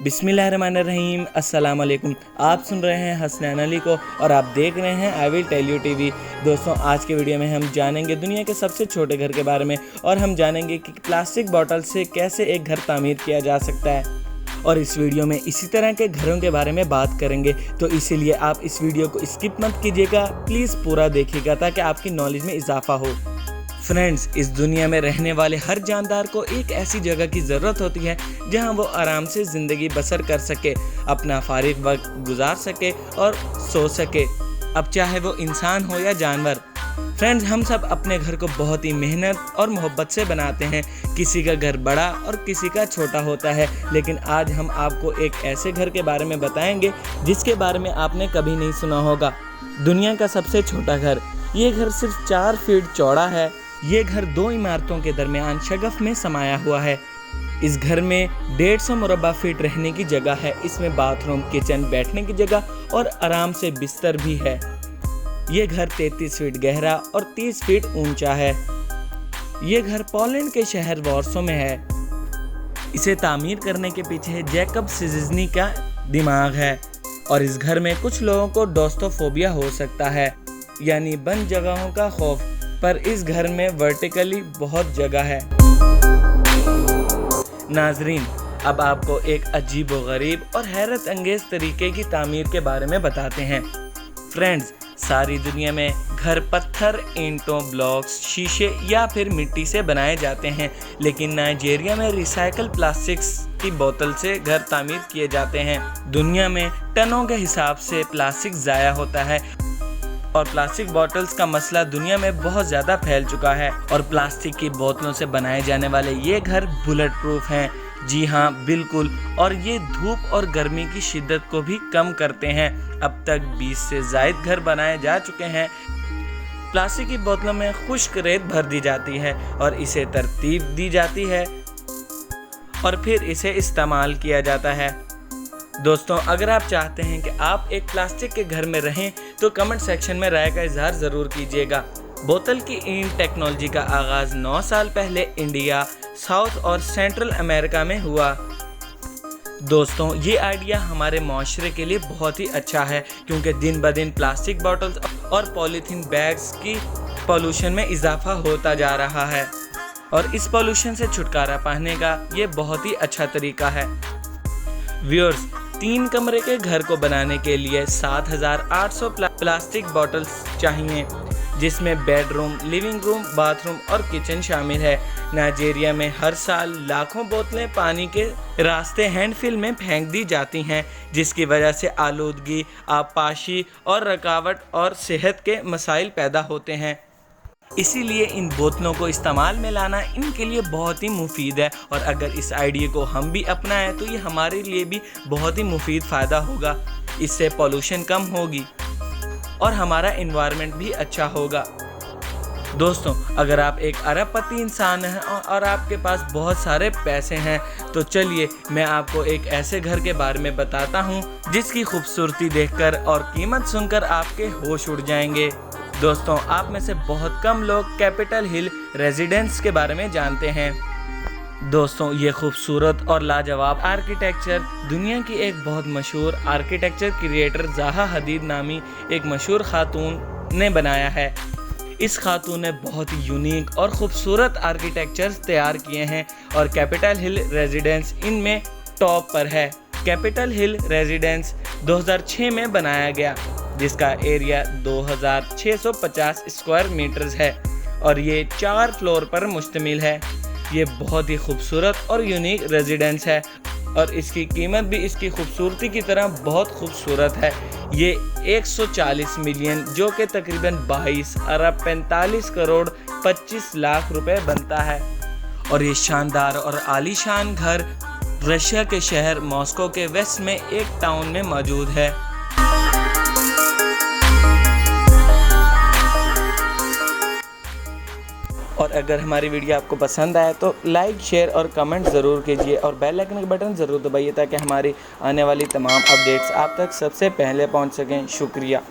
बिस्मिल्लाहिर्रहमानिर्रहीम, अस्सलाम वालेकुम। आप सुन रहे हैं हसनैन अली को और आप देख रहे हैं I will tell you TV. दोस्तों, आज के वीडियो में हम जानेंगे दुनिया के सबसे छोटे घर के बारे में और हम जानेंगे कि प्लास्टिक बोतल से कैसे एक घर तामीर किया जा सकता है। और इस वीडियो में इसी तरह के घरों के बारे में बात करेंगे, तो इसीलिए आप इस वीडियो को स्किप मत कीजिएगा, प्लीज़ पूरा देखिएगा ताकि आपकी नॉलेज में इजाफा हो। फ्रेंड्स, इस दुनिया में रहने वाले हर जानदार को एक ऐसी जगह की ज़रूरत होती है जहां वो आराम से ज़िंदगी बसर कर सके, अपना फारिग वक्त गुजार सके और सो सके, अब चाहे वो इंसान हो या जानवर। फ्रेंड्स, हम सब अपने घर को बहुत ही मेहनत और मोहब्बत से बनाते हैं। किसी का घर बड़ा और किसी का छोटा होता है, लेकिन आज हम आपको एक ऐसे घर के बारे में बताएंगे जिसके बारे में आपने कभी नहीं सुना होगा। दुनिया का सबसे छोटा घर। ये घर सिर्फ 4 फीट चौड़ा है। ये घर 2 इमारतों के दरमियान शगफ में समाया हुआ है। इस घर में 150 मुरब्बा फीट रहने की जगह है। इसमें बाथरूम, किचन, बैठने की जगह और आराम से बिस्तर भी है। ये घर 33 फीट गहरा और 30 फीट ऊंचा है। ये घर पोलैंड के शहर वॉर्सो में है। इसे तामीर करने के पीछे जैकब सिजिजनी का दिमाग है। और इस घर में कुछ लोगों को डोस्टोफोबिया हो सकता है, यानी बंद जगहों का खौफ, पर इस घर में वर्टिकली बहुत जगह है। नाजरीन, अब आपको एक अजीब व गरीब और हैरत अंगेज तरीके की तामीर के बारे में बताते हैं। फ्रेंड्स, सारी दुनिया में घर पत्थर, ईंटों, ब्लॉक्स, शीशे या फिर मिट्टी से बनाए जाते हैं, लेकिन नाइजीरिया में रिसाइकल प्लास्टिक्स की बोतल से घर तामीर किए जाते हैं। दुनिया में टनों के हिसाब से प्लास्टिक ज़ाया होता है और प्लास्टिक बॉटल्स का मसला दुनिया में बहुत ज़्यादा फैल चुका है। और प्लास्टिक की बोतलों से बनाए जाने वाले ये घर बुलेट प्रूफ हैं। जी हाँ, बिल्कुल। और ये धूप और गर्मी की शिद्दत को भी कम करते हैं। अब तक 20 से ज़ायद घर बनाए जा चुके हैं। प्लास्टिक की बोतलों में खुश्क रेत भर दी जाती है और इसे तरतीब दी जाती है और फिर इसे इस्तेमाल किया जाता है। दोस्तों, अगर आप चाहते हैं कि आप एक प्लास्टिक के घर में रहें तो कमेंट सेक्शन में राय का इजहार ज़रूर कीजिएगा। बोतल की ईंट टेक्नोलॉजी का आगाज़ 9 साल पहले इंडिया, साउथ और सेंट्रल अमेरिका में हुआ। दोस्तों, ये आइडिया हमारे माशरे के लिए बहुत ही अच्छा है, क्योंकि दिन ब दिन प्लास्टिक बॉटल्स और पॉलीथीन बैग्स की पॉल्यूशन में इजाफा होता जा रहा है और इस पॉल्यूशन से छुटकारा पाने का ये बहुत ही अच्छा तरीका है। व्यूअर्स, 3 कमरे के घर को बनाने के लिए 7800 प्लास्टिक बॉटल्स चाहिए, जिसमें बेडरूम, लिविंग रूम, बाथरूम और किचन शामिल है। नाइजीरिया में हर साल लाखों बोतलें पानी के रास्ते हैंडफिल में फेंक दी जाती हैं, जिसकी वजह से आलूदगी, आबपाशी और रुकावट और सेहत के मसाइल पैदा होते हैं। इसीलिए इन बोतलों को इस्तेमाल में लाना इनके लिए बहुत ही मुफीद है और अगर इस आइडिया को हम भी अपनाएं तो ये हमारे लिए भी बहुत ही मुफीद फ़ायदा होगा। इससे पॉल्यूशन कम होगी और हमारा एनवायरनमेंट भी अच्छा होगा। दोस्तों, अगर आप एक अरबपति इंसान हैं और आपके पास बहुत सारे पैसे हैं तो चलिए मैं आपको एक ऐसे घर के बारे में बताता हूँ जिसकी खूबसूरती देखकर और कीमत सुनकर आपके होश उड़ जाएंगे। दोस्तों, आप में से बहुत कम लोग कैपिटल हिल रेजिडेंस के बारे में जानते हैं। दोस्तों, ये खूबसूरत और लाजवाब आर्किटेक्चर दुनिया की एक बहुत मशहूर आर्किटेक्चर क्रिएटर ज़ाहा हदीद नामी एक मशहूर खातून ने बनाया है। इस खातून ने बहुत ही यूनिक और ख़ूबसूरत आर्किटेक्चर्स तैयार किए हैं और कैपिटल हिल रेजिडेंस इनमें टॉप पर है। कैपिटल हिल रेजिडेंस 2006 में बनाया गया, जिसका एरिया 2650 स्क्वायर मीटर्स है और ये 4 फ्लोर पर मुश्तमिल है। ये बहुत ही खूबसूरत और यूनिक रेजिडेंस है और इसकी कीमत भी इसकी खूबसूरती की तरह बहुत खूबसूरत है। ये 140 मिलियन, जो कि तकरीबन 22 अरब 45 करोड़ 25 लाख रुपए बनता है। और ये शानदार और आलीशान घर रशिया के शहर मॉस्को के वेस्ट में एक टाउन में मौजूद है। और अगर हमारी वीडियो आपको पसंद आए तो लाइक, शेयर और कमेंट ज़रूर कीजिए और बेल आइकन का बटन ज़रूर दबाइए ताकि हमारी आने वाली तमाम अपडेट्स आप तक सबसे पहले पहुंच सकें। शुक्रिया।